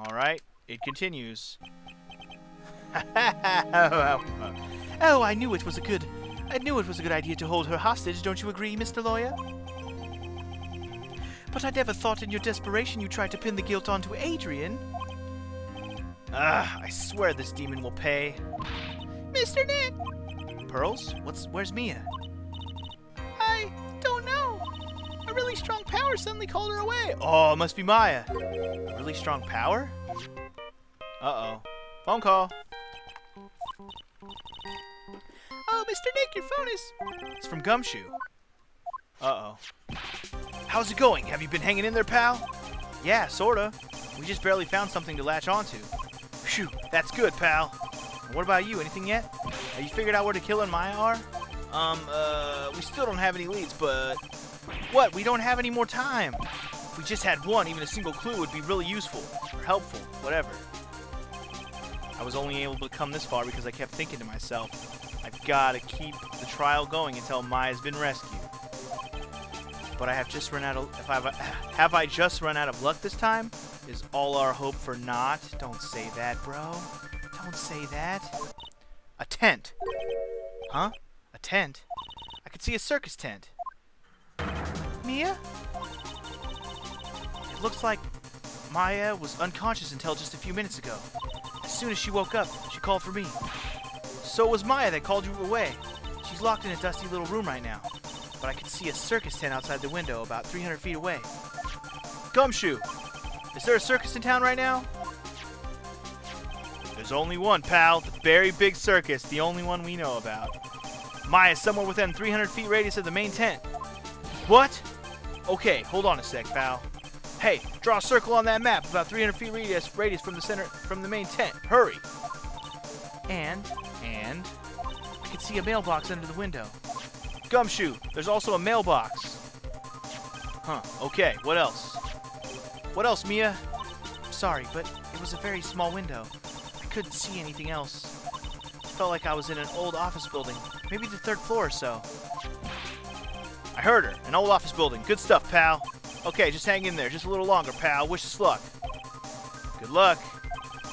Alright, it continues. Oh, I knew it was a good idea to hold her hostage, don't you agree, Mr. Lawyer? But I never thought in your desperation you tried to pin the guilt onto Adrian. I swear this demon will pay. Mr. Nick! Pearls? Where's Mia? I don't know. A really strong power suddenly called her away. Oh, it must be Maya. A really strong power? Uh-oh. Phone call. Oh, Mr. Nick, your phone is... It's from Gumshoe. Uh-oh. How's it going? Have you been hanging in there, pal? Yeah, sorta. We just barely found something to latch onto. Phew, that's good, pal. And what about you? Anything yet? Have you figured out where the killer and Maya are? We still don't have any leads, but... What? We don't have any more time. If we just had one, even a single clue would be really useful. Or helpful. Whatever. I was only able to come this far because I kept thinking to myself, I've got to keep the trial going until Maya's been rescued. But I have just run out of... Have I just run out of luck this time? Is all our hope for naught? Don't say that, bro. Don't say that. A tent. Huh? A tent? I could see a circus tent. Mia? It looks like Maya was unconscious until just a few minutes ago. As soon as she woke up, she called for me. So it was Maya that called you away. She's locked in a dusty little room right now. But I could see a circus tent outside the window about 300 feet away. Gumshoe! Is there a circus in town right now? There's only one, pal. The very big circus. The only one we know about. Maya's somewhere within 300 feet radius of the main tent. What? Okay, hold on a sec, pal. Hey, draw a circle on that map about 300 feet radius from the main tent. Hurry! And I could see a mailbox under the window. Gumshoe, there's also a mailbox. Huh, okay, what else? What else, Mia? Sorry, but it was a very small window. I couldn't see anything else. It felt like I was in an old office building, maybe the 3rd floor or so. I heard her, an old office building. Good stuff, pal. Okay, just hang in there, just a little longer, pal. Wish us luck. Good luck.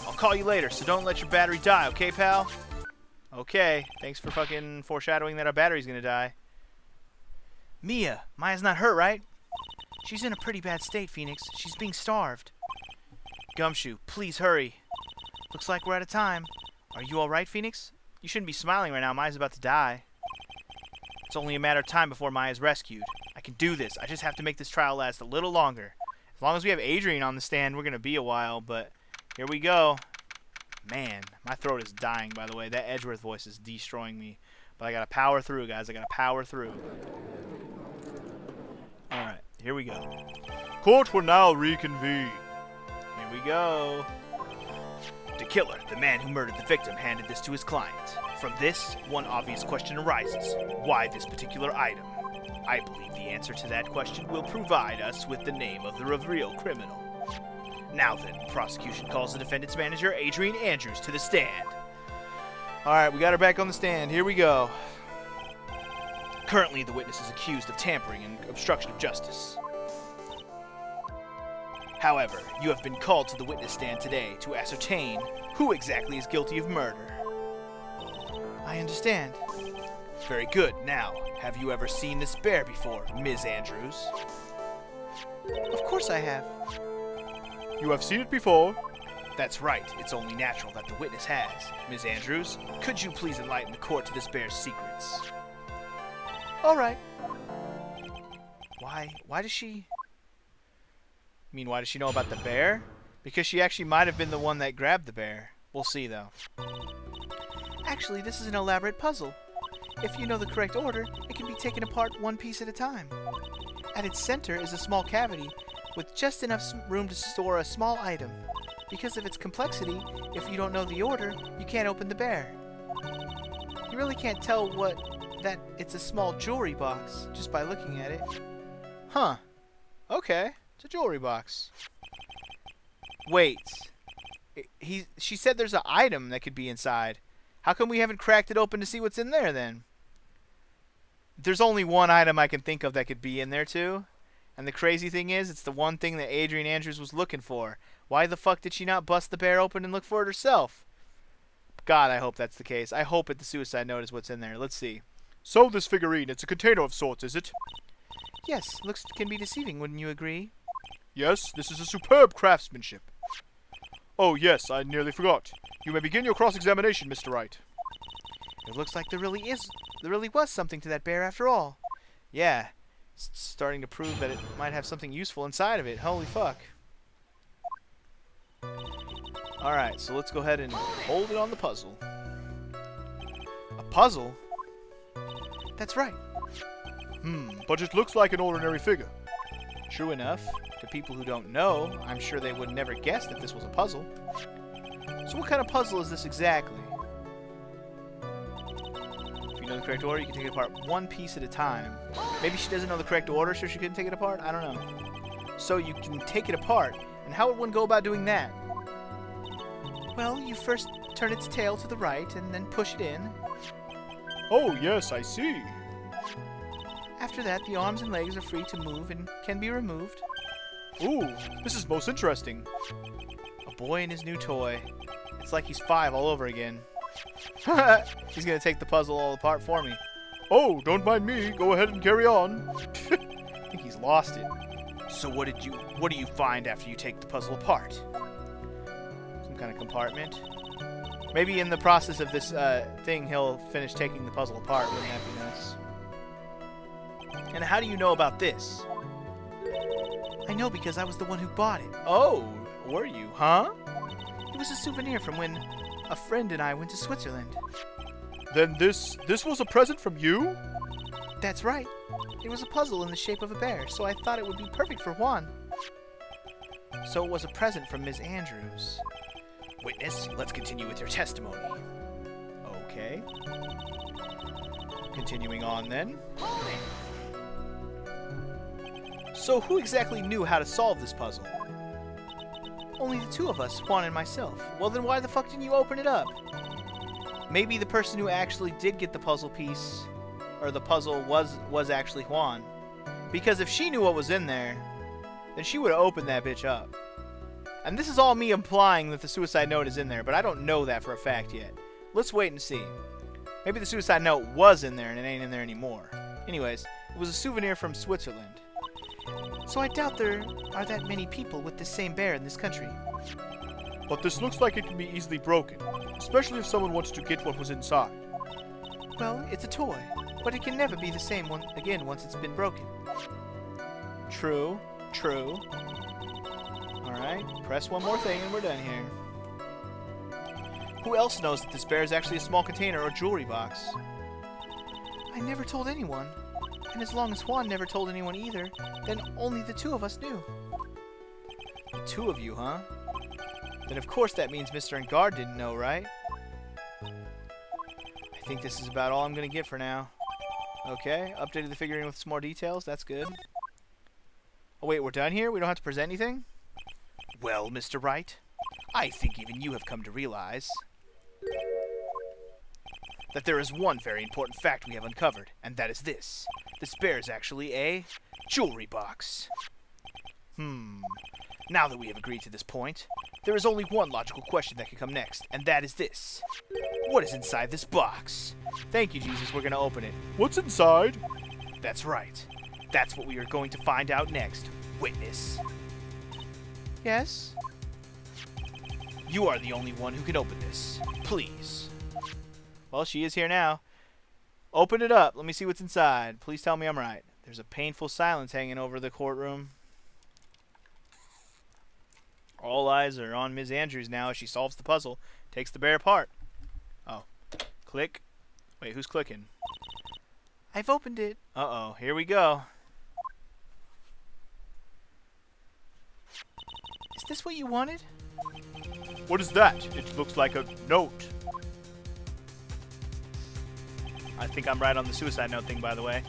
I'll call you later, so don't let your battery die, okay, pal? Okay, thanks for fucking foreshadowing that our battery's gonna die. Mia, Maya's not hurt, right? She's in a pretty bad state, Phoenix. She's being starved. Gumshoe, please hurry. Looks like we're out of time. Are you alright, Phoenix? You shouldn't be smiling right now. Maya's about to die. It's only a matter of time before Maya's rescued. I can do this. I just have to make this trial last a little longer. As long as we have Adrian on the stand, we're going to be a while, but here we go. Man, my throat is dying, by the way. That Edgeworth voice is destroying me. But I got to power through, guys. I got to power through. Alright, here we go. Court will now reconvene. Here we go. The killer, the man who murdered the victim, handed this to his client. From this, one obvious question arises. Why this particular item? I believe the answer to that question will provide us with the name of the real criminal. Now then, prosecution calls the defendant's manager, Adrian Andrews, to the stand. Alright, we got her back on the stand. Here we go. Currently, the witness is accused of tampering and obstruction of justice. However, you have been called to the witness stand today to ascertain who exactly is guilty of murder. I understand. Very good. Now, have you ever seen this bear before, Ms. Andrews? Of course I have. You have seen it before? That's right. It's only natural that the witness has. Ms. Andrews, could you please enlighten the court to this bear's secrets? All right. Why does she... I mean, why does she know about the bear? Because she actually might have been the one that grabbed the bear. We'll see, though. Actually, this is an elaborate puzzle. If you know the correct order, it can be taken apart one piece at a time. At its center is a small cavity with just enough room to store a small item. Because of its complexity, if you don't know the order, you can't open the bear. You really can't tell that it's a small jewelry box just by looking at it. Huh. Okay. It's a jewelry box. Wait. She said there's an item that could be inside. How come we haven't cracked it open to see what's in there then? There's only one item I can think of that could be in there too. And the crazy thing is, it's the one thing that Adrian Andrews was looking for. Why the fuck did she not bust the bear open and look for it herself? God, I hope that's the case. I hope the suicide note is what's in there. Let's see. So this figurine, it's a container of sorts, is it? Yes, looks can be deceiving, wouldn't you agree? Yes, this is a superb craftsmanship. Oh yes, I nearly forgot. You may begin your cross-examination, Mr. Wright. It looks like there really was something to that bear after all. Yeah, it's starting to prove that it might have something useful inside of it. Holy fuck. Alright, so let's go ahead and hold it on the puzzle. A puzzle? That's right. But it looks like an ordinary figure. True enough. To people who don't know, I'm sure they would never guess that this was a puzzle. So what kind of puzzle is this exactly? If you know the correct order, you can take it apart one piece at a time. Maybe she doesn't know the correct order, so she couldn't take it apart? I don't know. So you can take it apart, and how would one go about doing that? Well, you first turn its tail to the right, and then push it in. Oh yes, I see. After that, the arms and legs are free to move and can be removed. Ooh, this is most interesting. A boy and his new toy. It's like he's 5 all over again. He's gonna take the puzzle all apart for me. Oh, don't mind me. Go ahead and carry on. I think he's lost it. So what do you find after you take the puzzle apart? Some kind of compartment. Maybe in the process of this thing, he'll finish taking the puzzle apart. Wouldn't that be nice? And how do you know about this? I know because I was the one who bought it. Oh, were you, huh? It was a souvenir from when a friend and I went to Switzerland. Then this was a present from you? That's right. It was a puzzle in the shape of a bear, so I thought it would be perfect for Juan. So it was a present from Ms. Andrews. Witness, let's continue with your testimony. Okay. Continuing on then. So who exactly knew how to solve this puzzle? Only the two of us, Juan and myself. Well then why the fuck didn't you open it up? Maybe the person who actually did get the puzzle piece, or the puzzle was actually Juan. Because if she knew what was in there, then she would have opened that bitch up. And this is all me implying that the suicide note is in there, but I don't know that for a fact yet. Let's wait and see. Maybe the suicide note was in there and it ain't in there anymore. Anyways, it was a souvenir from Switzerland. So I doubt there are that many people with the same bear in this country. But this looks like it can be easily broken, especially if someone wants to get what was inside. Well, it's a toy, but it can never be the same one again once it's been broken. True, true. Alright, press one more thing and we're done here. Who else knows that this bear is actually a small container or jewelry box? I never told anyone. And as long as Juan never told anyone either, then only the two of us knew. The two of you, huh? Then of course that means Mr. Engard didn't know, right? I think this is about all I'm gonna get for now. Okay, updated the figurine with some more details, that's good. Oh wait, we're done here? We don't have to present anything? Well, Mr. Wright, I think even you have come to realize that there is one very important fact we have uncovered, and that is this. This bear is actually a jewelry box. Now that we have agreed to this point, there is only one logical question that can come next, and that is this. What is inside this box? Thank you, Jesus, we're going to open it. What's inside? That's right. That's what we are going to find out next. Witness. Yes? You are the only one who can open this. Please. Well, she is here now. Open it up. Let me see what's inside. Please tell me I'm right. There's a painful silence hanging over the courtroom. All eyes are on Ms. Andrews now as she solves the puzzle. Takes the bear apart. Oh. Click. Wait, who's clicking? I've opened it. Uh-oh. Here we go. Is this what you wanted? What is that? It looks like a note. I think I'm right on the suicide note thing, by the way.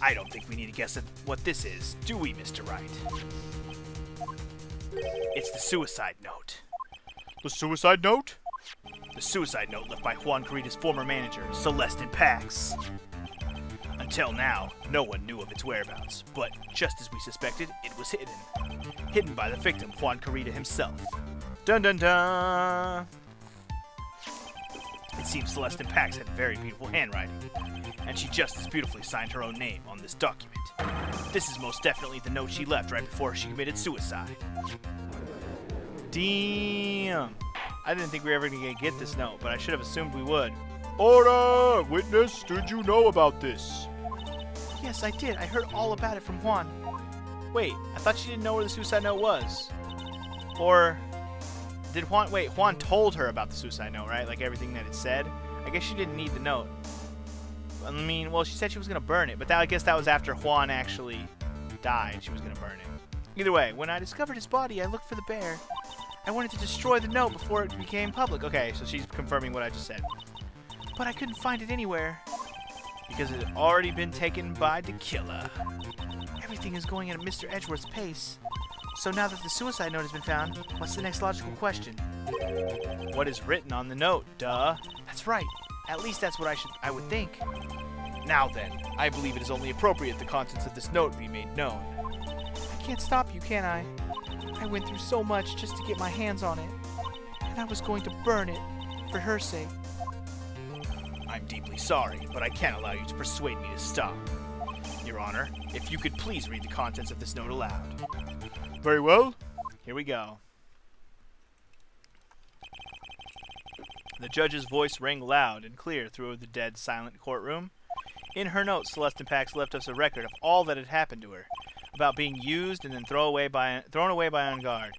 I don't think we need to guess at what this is, do we, Mr. Wright? It's the suicide note. The suicide note? The suicide note left by Juan Carita's former manager, Celeste Pax. Until now, no one knew of its whereabouts, but just as we suspected, it was hidden. Hidden by the victim, Juan Carita himself. Dun dun dun! It seems Celeste Pax had very beautiful handwriting, and she just as beautifully signed her own name on this document. This is most definitely the note she left right before she committed suicide. Damn! I didn't think we were ever going to get this note, but I should have assumed we would. Order! Witness, did you know about this? Yes, I did. I heard all about it from Juan. Wait, I thought she didn't know where the suicide note was. Or did Juan... Wait, Juan told her about the suicide note, right? Like everything that it said? I guess she didn't need the note. I mean, well, she said she was going to burn it, but I guess that was after Juan actually died. She was going to burn it. Either way, when I discovered his body, I looked for the bear. I wanted to destroy the note before it became public. Okay, so she's confirming what I just said. But I couldn't find it anywhere. Because it had already been taken by the killer. Everything is going at Mr. Edgeworth's pace. So now that the suicide note has been found, what's the next logical question? What is written on the note, duh? That's right. At least that's what I would think. Now then, I believe it is only appropriate the contents of this note be made known. I can't stop you, can I? I went through so much just to get my hands on it. And I was going to burn it, for her sake. I'm deeply sorry, but I can't allow you to persuade me to stop. Your Honor, if you could please read the contents of this note aloud. Very well. Here we go. The judge's voice rang loud and clear through the dead, silent courtroom. In her note, Celeste Pax left us a record of all that had happened to her, about being used and then thrown away by Engard,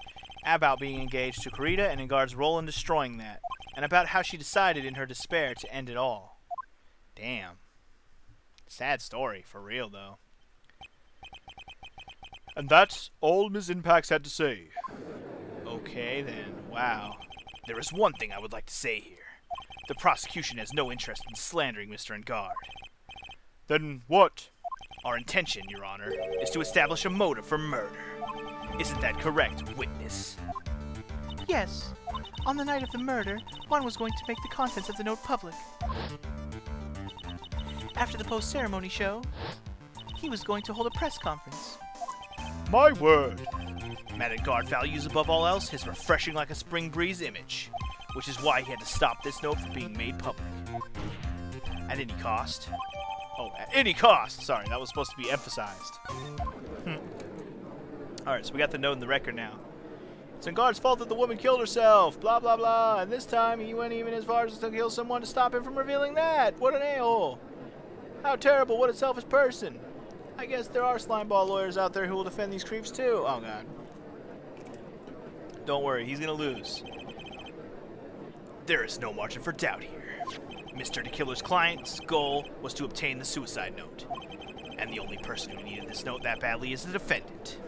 about being engaged to Carita and Engard's role in destroying that, and about how she decided in her despair to end it all. Damn. Sad story, for real, though. And that's all Ms. Pax had to say. Okay, then. Wow. There is one thing I would like to say here. The prosecution has no interest in slandering Mr. Engard. Then what? Our intention, Your Honor, is to establish a motive for murder. Isn't that correct, witness? Yes. On the night of the murder, Juan was going to make the contents of the note public. After the post-ceremony show, he was going to hold a press conference. My word. Matt Engard values above all else his refreshing like a spring breeze image, which is why he had to stop this note from being made public. At any cost. Oh, at any cost! Sorry, that was supposed to be emphasized. Alright, so we got the note in the record now. It's Engard's fault that the woman killed herself, blah blah blah, and this time he went even as far as to kill someone to stop him from revealing that. What an a-hole. How terrible, what a selfish person. I guess there are slimeball lawyers out there who will defend these creeps too. Oh god. Don't worry, he's gonna lose. There is no margin for doubt here. Mr. the Killer's client's goal was to obtain the suicide note. And the only person who needed this note that badly is the defendant.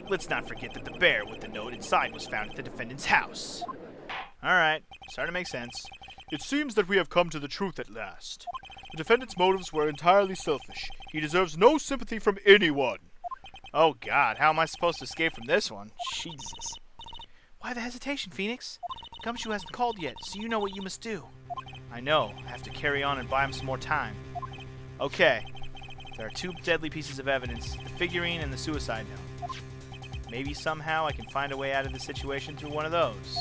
Let's not forget that the bear with the note inside was found at the defendant's house. Alright, starting to make sense. It seems that we have come to the truth at last. The defendant's motives were entirely selfish. He deserves no sympathy from anyone. Oh god, how am I supposed to escape from this one? Jesus. Why the hesitation, Phoenix? Gumshoe hasn't called yet, so you know what you must do. I know. I have to carry on and buy him some more time. Okay. There are two deadly pieces of evidence, the figurine and the suicide note. Maybe somehow I can find a way out of the situation through one of those.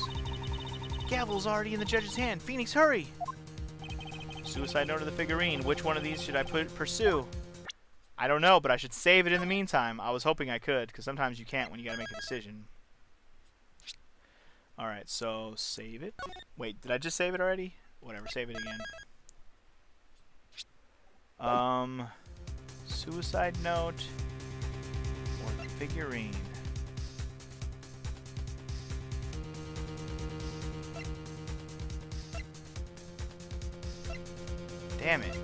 Gavel's already in the judge's hand. Phoenix, hurry! Suicide note or the figurine. Which one of these should I pursue? I don't know, but I should save it in the meantime. I was hoping I could, because sometimes you can't when you gotta make a decision. Alright, so save it. Wait, did I just save it already? Whatever, save it again. Suicide note or the figurine. Damn it.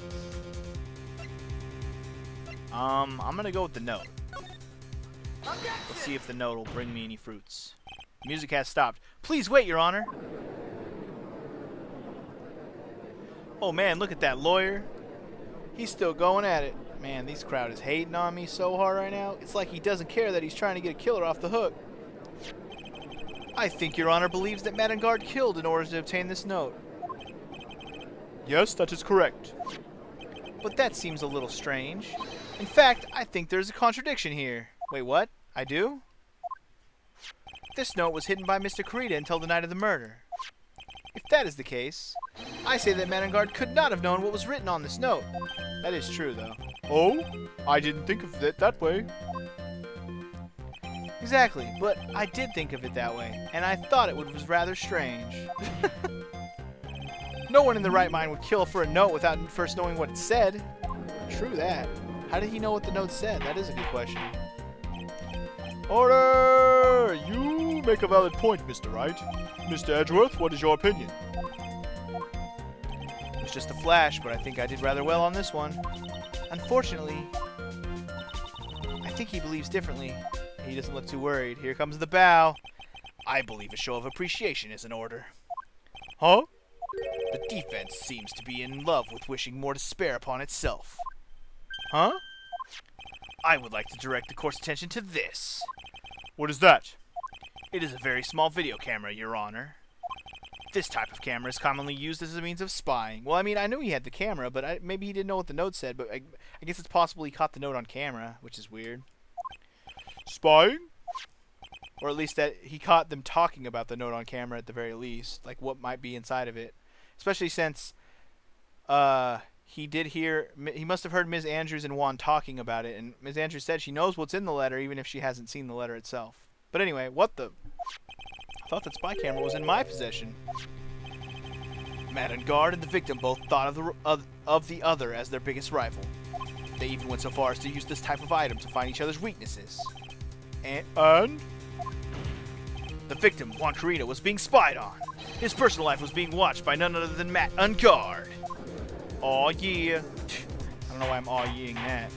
I'm gonna go with the note. Let's see if the note will bring me any fruits. Music has stopped. Please wait, Your Honor. Oh man, look at that lawyer. He's still going at it. Man, this crowd is hating on me so hard right now. It's like he doesn't care that he's trying to get a killer off the hook. I think Your Honor believes that Matt Engard killed in order to obtain this note. Yes, that is correct. But that seems a little strange. In fact, I think there's a contradiction here. Wait, what? I do? This note was hidden by Mr. Kurita until the night of the murder. If that is the case, I say that man on guard could not have known what was written on this note. That is true, though. Oh? I didn't think of it that way. Exactly, but I did think of it that way, and I thought it was rather strange. No one in the right mind would kill for a note without first knowing what it said. True that. How did he know what the note said? That is a good question. Order! You make a valid point, Mr. Wright. Mr. Edgeworth, what is your opinion? It was just a flash, but I think I did rather well on this one. Unfortunately, I think he believes differently. He doesn't look too worried. Here comes the bow. I believe a show of appreciation is in order. Huh? The defense seems to be in love with wishing more to spare upon itself. Huh? I would like to direct the court's attention to this. What is that? It is a very small video camera, Your Honor. This type of camera is commonly used as a means of spying. Well, I mean, I knew he had the camera, but maybe he didn't know what the note said, but I guess it's possible he caught the note on camera, which is weird. Spying? Or at least that he caught them talking about the note on camera at the very least, like what might be inside of it. Especially since he must have heard Ms. Andrews and Juan talking about it, and Ms. Andrews said she knows what's in the letter even if she hasn't seen the letter itself. But anyway, what the... I thought that spy camera was in my possession. Man on guard and the victim both thought of the other as their biggest rival. They even went so far as to use this type of item to find each other's weaknesses. And? The victim, Juan Kurita, was being spied on. His personal life was being watched by none other than Matt on guard. Aw, yeah. I don't know why I'm aw-yeeing that.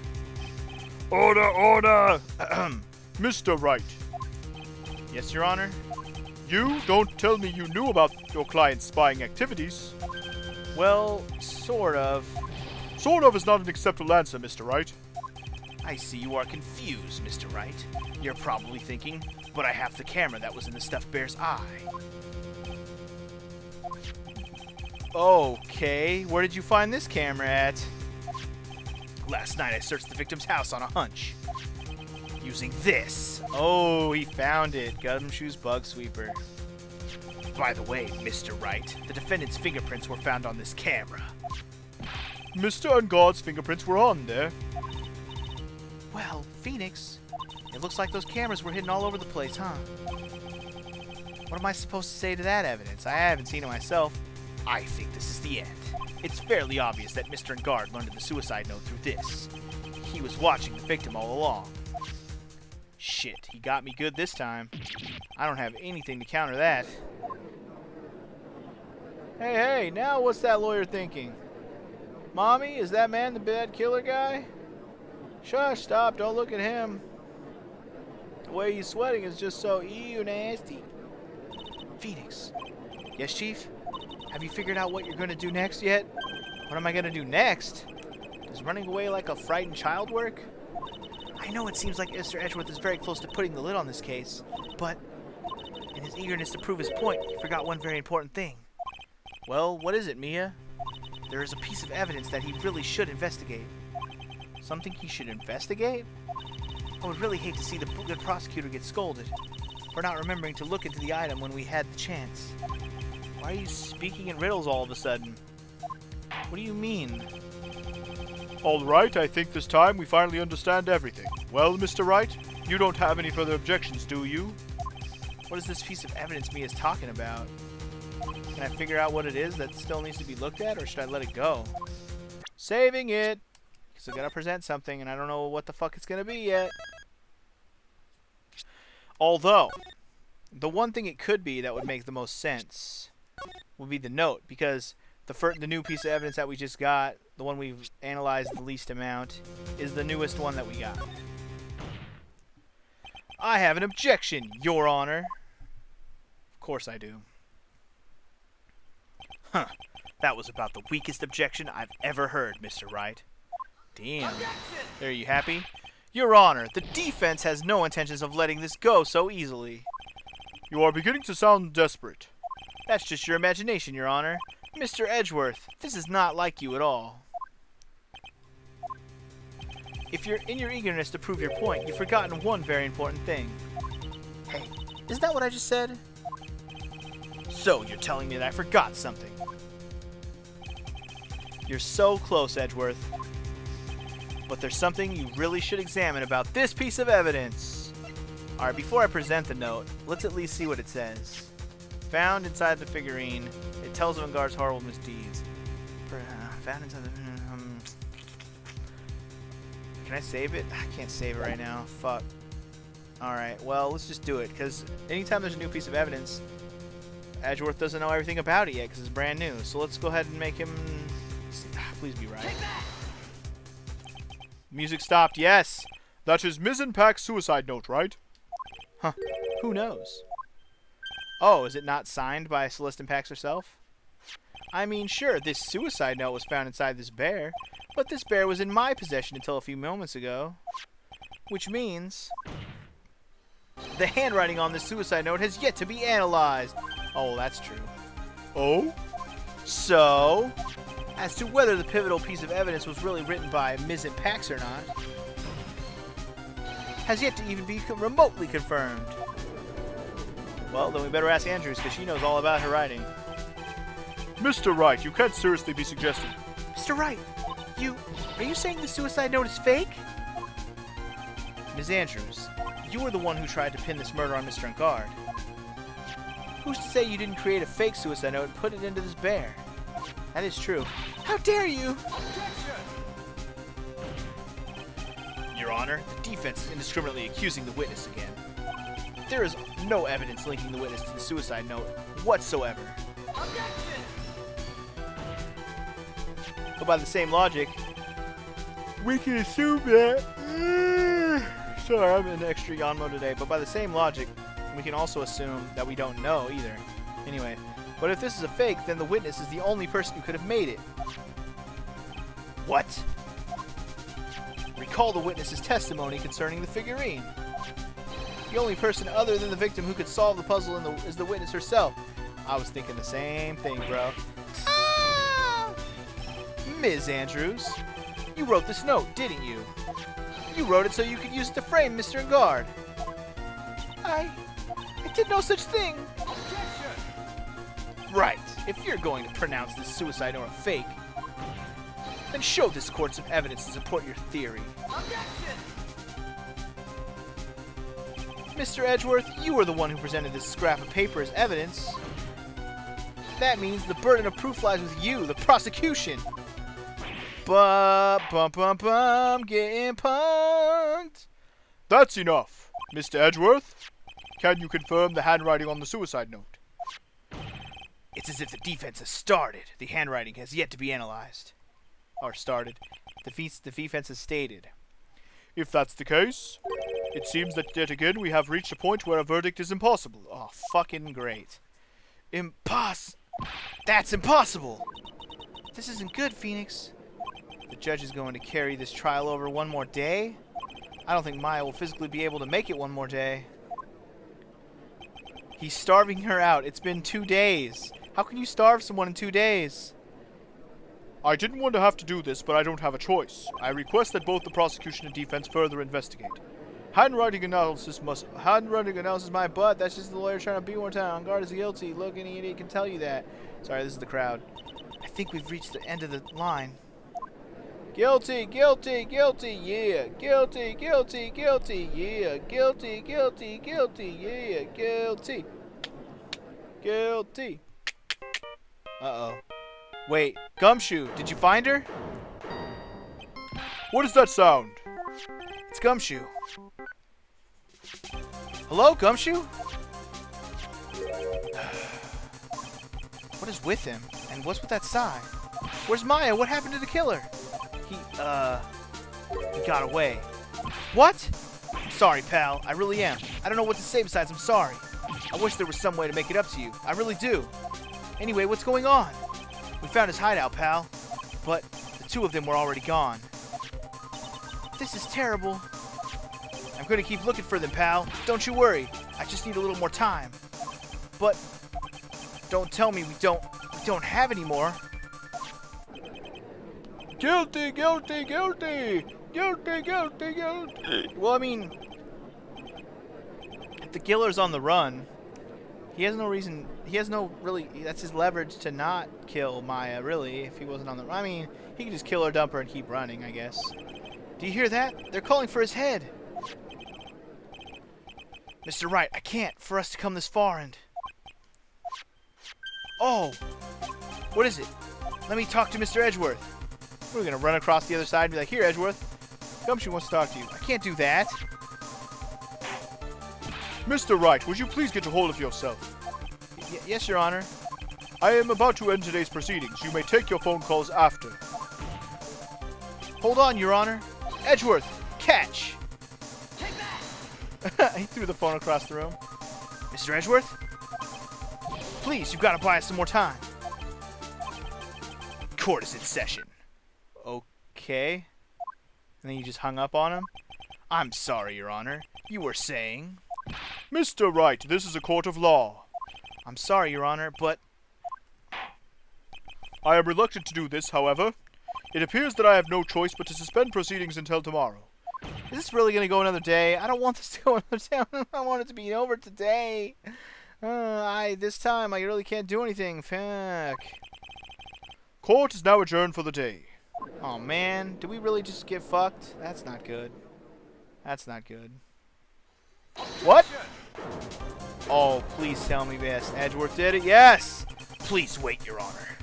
Order, order! Mr. Wright. Yes, Your Honor? You don't tell me you knew about your client's spying activities. Well, sort of. Sort of is not an acceptable answer, Mr. Wright. I see you are confused, Mr. Wright. You're probably thinking, but I have the camera that was in the stuffed bear's eye. Okay, where did you find this camera at? Last night I searched the victim's house on a hunch. Using this. Oh, he found it. Gum Shoes Bug Sweeper. By the way, Mr. Wright, the defendant's fingerprints were found on this camera. Mr. Unguard's fingerprints were on there. Well, Phoenix, it looks like those cameras were hidden all over the place, huh? What am I supposed to say to that evidence? I haven't seen it myself. I think this is the end. It's fairly obvious that Mr. Guard learned of the suicide note through this. He was watching the victim all along. Shit, he got me good this time. I don't have anything to counter that. Hey, now what's that lawyer thinking? Mommy, is that man the bad killer guy? Shush, stop, don't look at him. The way he's sweating is just so ew nasty. Phoenix. Yes, Chief? Have you figured out what you're going to do next yet? What am I going to do next? Does running away like a frightened child work? I know it seems like Mr. Edgeworth is very close to putting the lid on this case, but in his eagerness to prove his point, he forgot one very important thing. Well, what is it, Mia? There is a piece of evidence that he really should investigate. Something he should investigate? I would really hate to see the good prosecutor get scolded for not remembering to look into the item when we had the chance. Why are you speaking in riddles all of a sudden? What do you mean? All right, I think this time we finally understand everything. Well, Mr. Wright, you don't have any further objections, do you? What is this piece of evidence Mia's talking about? Can I figure out what it is that still needs to be looked at, or should I let it go? Saving it! Because I gotta present something, and I don't know what the fuck it's gonna be yet. Although, the one thing it could be that would make the most sense would be the note, because the new piece of evidence that we just got, the one we've analyzed the least amount, is the newest one that we got. I have an objection, Your Honor. Of course I do. Huh. That was about the weakest objection I've ever heard, Mr. Wright. Damn. Are you happy? Your Honor, the defense has no intentions of letting this go so easily. You are beginning to sound desperate. That's just your imagination, Your Honor. Mr. Edgeworth, this is not like you at all. if you're in your eagerness to prove your point, you've forgotten one very important thing. Hey, isn't that what I just said? So, you're telling me that I forgot something. You're so close, Edgeworth. But there's something you really should examine about this piece of evidence. Alright, before I present the note, let's at least see what it says. Found inside the figurine, it tells of Engar's horrible misdeeds. Found inside the... Can I save it? I can't save it right now. Fuck. Alright, well, let's just do it, because anytime there's a new piece of evidence, Edgeworth doesn't know everything about it yet, because it's brand new. So let's go ahead and make him... Please be right. Music stopped, yes! That is Ms. Pack's suicide note, right? Huh. Who knows? Oh, is it not signed by Celeste Pax herself? I mean, sure, this suicide note was found inside this bear, but this bear was in my possession until a few moments ago. Which means... the handwriting on this suicide note has yet to be analyzed. Oh, that's true. Oh? So, as to whether the pivotal piece of evidence was really written by Ms. Pax or not, has yet to even be remotely confirmed. Well, then we better ask Andrews, because she knows all about her writing. Mr. Wright, you can't seriously be suggesting... Mr. Wright, are you saying the suicide note is fake? Ms. Andrews, you were the one who tried to pin this murder on Mr. Engard. Who's to say you didn't create a fake suicide note and put it into this bear? That is true. How dare you! Your Honor, the defense is indiscriminately accusing the witness again. There is no evidence linking the witness to the suicide note whatsoever. But by the same logic, we can assume that... Sorry, I'm in extra yawn mode today. But by the same logic, we can also assume that we don't know either. Anyway, but if this is a fake, then the witness is the only person who could have made it. What? Recall the witness's testimony concerning the figurine. The only person other than the victim who could solve the puzzle is the witness herself. I was thinking the same thing, bro. Ms. Andrews, you wrote this note, didn't you? You wrote it so you could use it to frame Mr. Engard. I did no such thing. Right. If you're going to pronounce this suicide note a fake, then show this court some evidence to support your theory. Mr. Edgeworth, you were the one who presented this scrap of paper as evidence. That means the burden of proof lies with you, the prosecution. Getting punked. That's enough. Mr. Edgeworth, can you confirm the handwriting on the suicide note? It's as if the defense has started. The handwriting has yet to be analyzed. Or started. The defense has stated. If that's the case, it seems that yet again we have reached a point where a verdict is impossible. Oh, fucking great. That's impossible! This isn't good, Phoenix. The judge is going to carry this trial over one more day? I don't think Maya will physically be able to make it one more day. He's starving her out. It's been 2 days. How can you starve someone in 2 days? I didn't want to have to do this, but I don't have a choice. I request that both the prosecution and defense further investigate. Handwriting analysis my butt. That's just the lawyer trying to be more time. Engard is guilty. Look, any idiot can tell you that. Sorry, this is the crowd. I think we've reached the end of the line. Guilty, guilty, guilty, yeah. Guilty, guilty, guilty, yeah. Guilty, guilty, guilty, yeah. Guilty. Guilty. Uh-oh. Wait, Gumshoe, did you find her? What does that sound? It's Gumshoe. Hello, Gumshoe? What is with him? And what's with that sigh? Where's Maya? What happened to the killer? He got away. What? I'm sorry, pal. I really am. I don't know what to say besides I'm sorry. I wish there was some way to make it up to you. I really do. Anyway, what's going on? We found his hideout, pal. But the two of them were already gone. This is terrible. I'm going to keep looking for them, pal. Don't you worry. I just need a little more time. But don't tell me we don't have any more. Guilty, guilty, guilty! Guilty, guilty, guilty. Well, I mean, if the killer's on the run, he has no reason. He has no really. That's his leverage to not kill Maya. Really, if he wasn't on the run, I mean, he could just kill her, dump her, and keep running. I guess. Do you hear that? They're calling for his head. Mr. Wright, I can't. For us to come this far and. Oh, what is it? Let me talk to Mr. Edgeworth. We're gonna run across the other side and be like, "Here, Edgeworth, Gumshoe wants to talk to you." I can't do that. Mr. Wright, would you please get a hold of yourself? Yes, Your Honor. I am about to end today's proceedings. You may take your phone calls after. Hold on, Your Honor. Edgeworth, catch! Take that! He threw the phone across the room. Mr. Edgeworth? Please, you've got to buy us some more time. Court is in session. Okay. And then you just hung up on him? I'm sorry, Your Honor. You were saying? Mr. Wright, this is a court of law. I'm sorry, Your Honor, but... I am reluctant to do this, however. It appears that I have no choice but to suspend proceedings until tomorrow. Is this really going to go another day? I don't want this to go another day. I want it to be over today. This time, I really can't do anything. Fuck. Court is now adjourned for the day. Oh, man. Do we really just get fucked? That's not good. That's not good. What? Oh, please tell me this. Edgeworth did it? Yes! Please wait, Your Honor.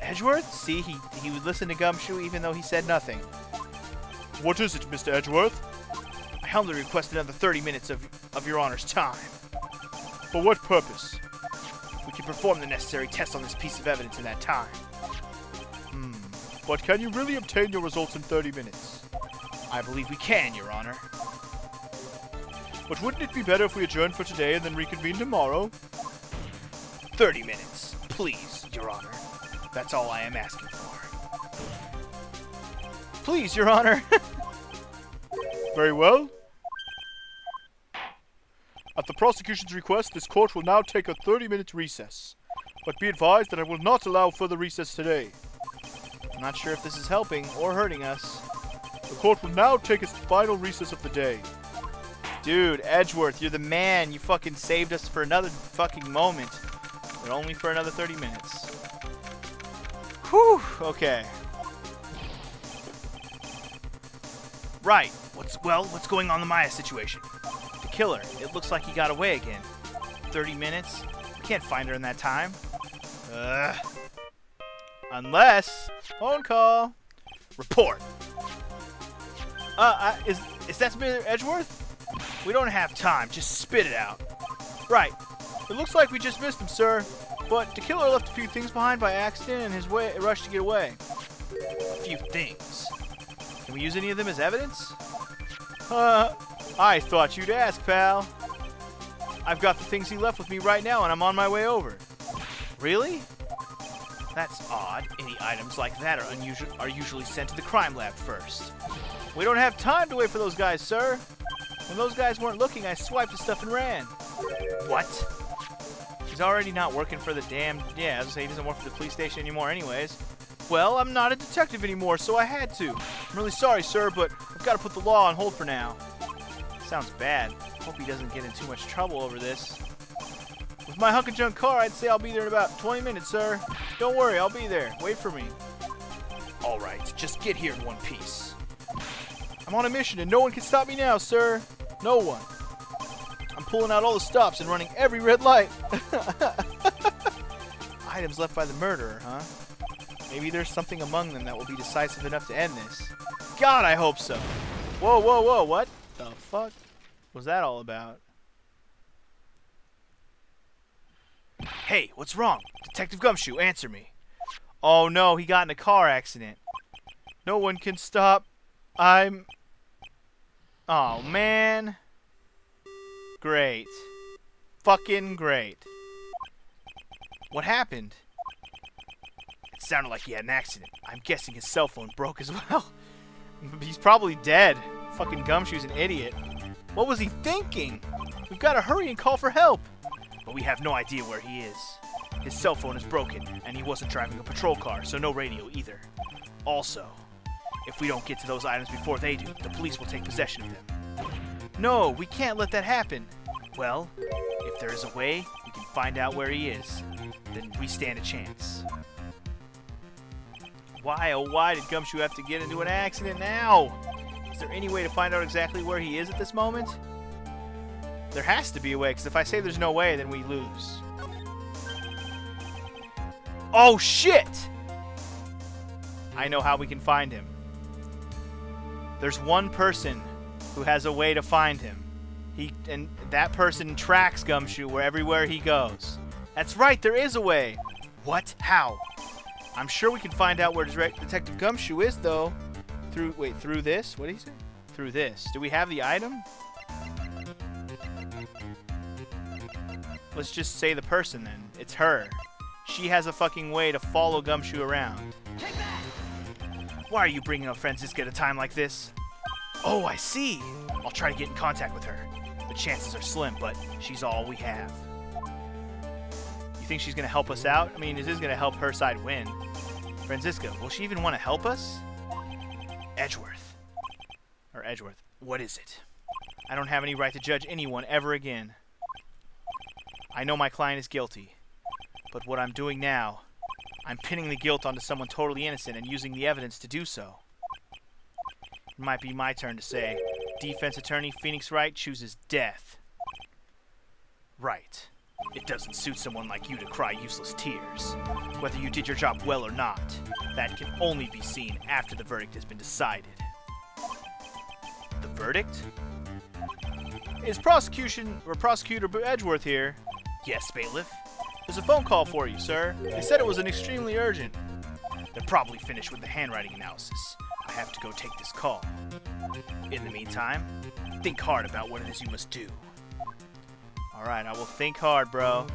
Edgeworth? See, he would listen to Gumshoe even though he said nothing. What is it, Mr. Edgeworth? I humbly request another 30 minutes of Your Honor's time. For what purpose? We can perform the necessary tests on this piece of evidence in that time. But can you really obtain your results in 30 minutes? I believe we can, Your Honor. But wouldn't it be better if we adjourned for today and then reconvene tomorrow? 30 minutes, please, Your Honor. That's all I am asking for. Please, Your Honor. Very well. At the prosecution's request, this court will now take a 30-minute recess. But be advised that I will not allow further recess today. I'm not sure if this is helping or hurting us. The court will now take its final recess of the day. Dude, Edgeworth, you're the man. You fucking saved us for another fucking moment. But only for another 30 minutes. Whew, okay. Right. What's going on in the Maya situation? The killer, it looks like he got away again. 30 minutes? We can't find her in that time. Unless... Phone call. Report. Is that Mr. Edgeworth? We don't have time. Just spit it out. Right. It looks like we just missed him, sir. But the killer left a few things behind by accident and his rush to get away. A few things. Can we use any of them as evidence? I thought you'd ask, pal. I've got the things he left with me right now, and I'm on my way over. Really? That's odd. Any items like that are usually sent to the crime lab first. We don't have time to wait for those guys, sir. When those guys weren't looking, I swiped the stuff and ran. What? He's already not working for the damn... Yeah, I was gonna say he doesn't work for the police station anymore anyways. Well, I'm not a detective anymore, so I had to. I'm really sorry, sir, but I've got to put the law on hold for now. Sounds bad. Hope he doesn't get in too much trouble over this. With my hunk of junk car, I'd say I'll be there in about 20 minutes, sir. Don't worry, I'll be there. Wait for me. All right, just get here in one piece. I'm on a mission, and no one can stop me now, sir. No one. I'm pulling out all the stops and running every red light. Items left by the murderer, huh? Maybe there's something among them that will be decisive enough to end this. God, I hope so. Whoa, whoa, whoa, what the fuck was that all about? Hey, what's wrong? Detective Gumshoe, answer me. Oh no, he got in a car accident. No one can stop. Oh man. Great. Fucking great. What happened? It sounded like he had an accident. I'm guessing his cell phone broke as well. He's probably dead. Fucking Gumshoe's an idiot. What was he thinking? We've got to hurry and call for help. But we have no idea where he is. His cell phone is broken, and he wasn't driving a patrol car, so no radio either. Also, If we don't get to those items before they do, the police will take possession of them. No, we can't let that happen. Well, if there is a way we can find out where he is, then we stand a chance. Why, oh why did Gumshoe have to get into an accident now? Is there any way to find out exactly where he is at this moment? There has to be a way, because if I say there's no way, then we lose. Oh shit! I know how we can find him. There's one person who has a way to find him. And that person tracks Gumshoe everywhere he goes. That's right, there is a way. What? How? I'm sure we can find out where Detective Gumshoe is, though. Through this? What did he say? Through this. Do we have the item? Let's just say the person, then. It's her. She has a fucking way to follow Gumshoe around. Take that! Why are you bringing up Franziska at a time like this? Oh, I see. I'll try to get in contact with her. The chances are slim, but she's all we have. You think she's going to help us out? I mean, this is going to help her side win. Franziska, will she even want to help us? Edgeworth. Or Edgeworth. What is it? I don't have any right to judge anyone ever again. I know my client is guilty. But what I'm doing now, I'm pinning the guilt onto someone totally innocent and using the evidence to do so. It might be my turn to say, Defense Attorney Phoenix Wright chooses death. Right. It doesn't suit someone like you to cry useless tears. Whether you did your job well or not, that can only be seen after the verdict has been decided. The verdict? Is Prosecutor Edgeworth here? Yes, bailiff. There's a phone call for you, sir. They said it was an extremely urgent. They're probably finished with the handwriting analysis. I have to go take this call. In the meantime, think hard about what it is you must do. Alright, I will think hard, bro.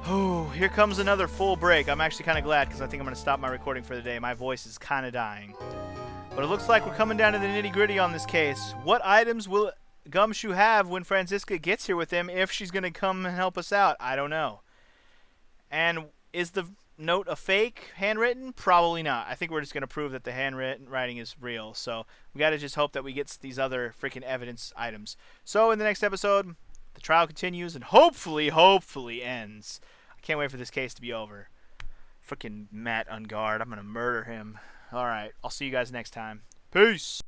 Oh, here comes another full break. I'm actually kind of glad because I think I'm going to stop my recording for the day. My voice is kind of dying. But it looks like we're coming down to the nitty-gritty on this case. What items will Gumshoe have when Franziska gets here with him if she's going to come and help us out? I don't know. And is the note a fake, handwritten? Probably not. I think we're just going to prove that the handwriting is real. So we got to just hope that we get these other freaking evidence items. So in the next episode, the trial continues and hopefully ends. I can't wait for this case to be over. Freaking Matt Ungard. I'm going to murder him. All right. I'll see you guys next time. Peace.